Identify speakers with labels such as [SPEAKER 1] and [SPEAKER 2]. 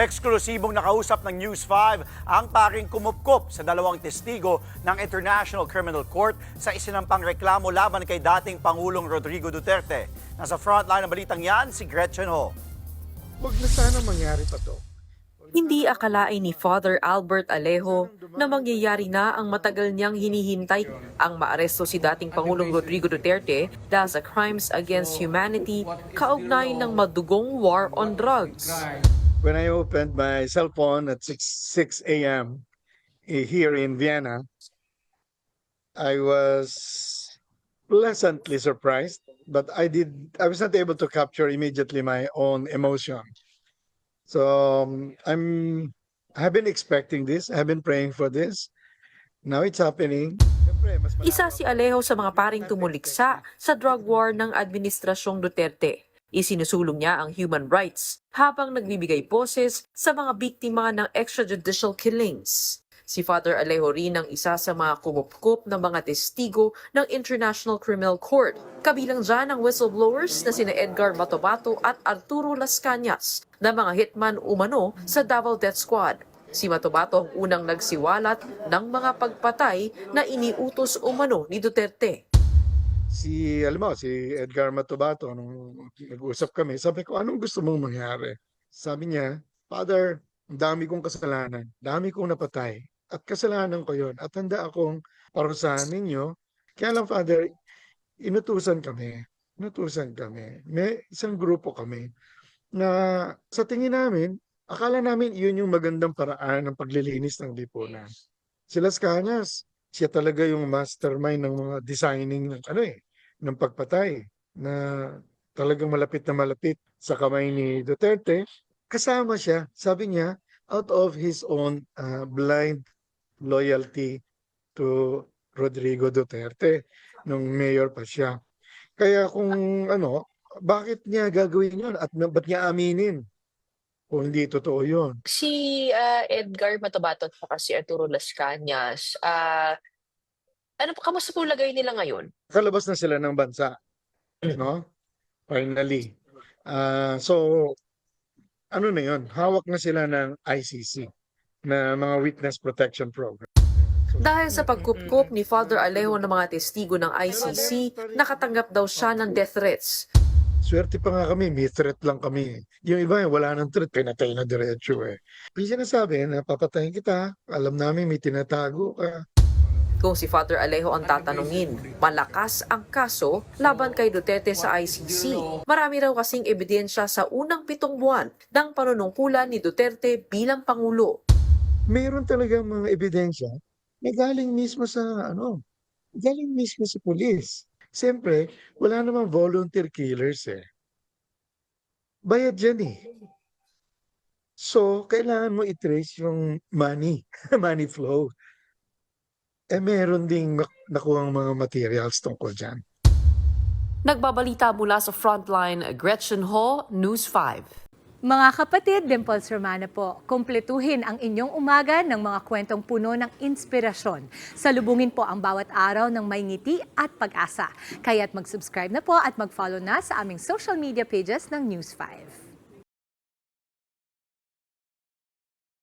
[SPEAKER 1] Eksklusibong nakausap ng News 5 ang paring kumupkop sa dalawang testigo ng International Criminal Court sa isinampang reklamo laban kay dating Pangulong Rodrigo Duterte. Nasa frontline ng balitang yan, si Gretchen Ho.
[SPEAKER 2] Huwag na sana mangyari pa to.
[SPEAKER 3] Hindi akalain ni Father Albert Alejo na mangyayari na ang matagal niyang hinihintay ang maaresto si dating Pangulong Rodrigo Duterte dahil sa crimes against humanity kaugnay ng madugong war on drugs.
[SPEAKER 2] When I opened my cell phone at 6 a.m. here in Vienna, I was pleasantly surprised, but I was not able to capture immediately my own emotion. So I've been expecting this. I've been praying for this. Now it's happening.
[SPEAKER 3] Isa si Alejo sa mga paring tumuliksa sa drug war ng Administrasyong Duterte. Isinusulong niya ang human rights habang nagbibigay boses sa mga biktima ng extrajudicial killings. Si Father Alejo rin ang isa sa mga kumupkop ng mga testigo ng International Criminal Court. Kabilang dyan ang whistleblowers na sina Edgar Matobato at Arturo Las Cañas na mga hitman umano sa Davao Death Squad. Si Matobato ang unang nagsiwalat ng mga pagpatay na iniutos umano ni Duterte.
[SPEAKER 2] Si Edgar Matobato, nung nag-usap kami, sabi ko, anong gusto mong mangyari? Sabi niya, Father, dami kong kasalanan, dami kong napatay, at kasalanan ko yon at handa akong parusahan ninyo. Kaya lang, Father, inutusan kami. May isang grupo kami na sa tingin namin, akala namin iyon yung magandang paraan ng paglilinis ng lipunan. Si Las Cañas, siya talaga yung mastermind ng mga designing ng pagpatay na talagang malapit na malapit sa kamay ni Duterte. Kasama siya, sabi niya, out of his own blind loyalty to Rodrigo Duterte nung mayor pa siya. Kaya kung bakit niya gagawin yun at ba't niya aminin kung hindi totoo yun?
[SPEAKER 4] Si Edgar Matobato at saka si Arturo Las Cañas, kamusta po lagay nila ngayon?
[SPEAKER 2] Kalabas na sila ng bansa, no? Finally. So, na yun? Hawak na sila ng ICC, na mga Witness Protection Program.
[SPEAKER 3] Dahil sa pagkupkop ni Father Alejo ng mga testigo ng ICC, nakatanggap daw siya ng death threats.
[SPEAKER 2] Swerte pa nga kami, may threat lang kami. Yung iba, wala nang threat, pinatay na diretso eh. May sinasabi na papatayin kita, alam namin may tinatago ka.
[SPEAKER 3] Kung si Father Alejo ang tatanungin, malakas ang kaso laban kay Duterte sa ICC. Marami raw kasing ebidensya sa unang 7 buwan ng panunungkulan ni Duterte bilang Pangulo.
[SPEAKER 2] Mayroon talaga mga ebidensya na galing mismo sa pulis. Siyempre, wala namang volunteer killers eh. Bayad yan eh. So, kailangan mo i-trace yung money flow. Meron ding nakuhang mga materials tungkol dyan.
[SPEAKER 3] Nagbabalita mula sa Frontline, Gretchen Ho, News 5.
[SPEAKER 5] Mga kapatid, Dimples Romana po, kumpletuhin ang inyong umaga ng mga kwentong puno ng inspirasyon. Salubungin po ang bawat araw ng may ngiti at pag-asa. Kaya't mag-subscribe na po at mag-follow na sa aming social media pages ng News 5.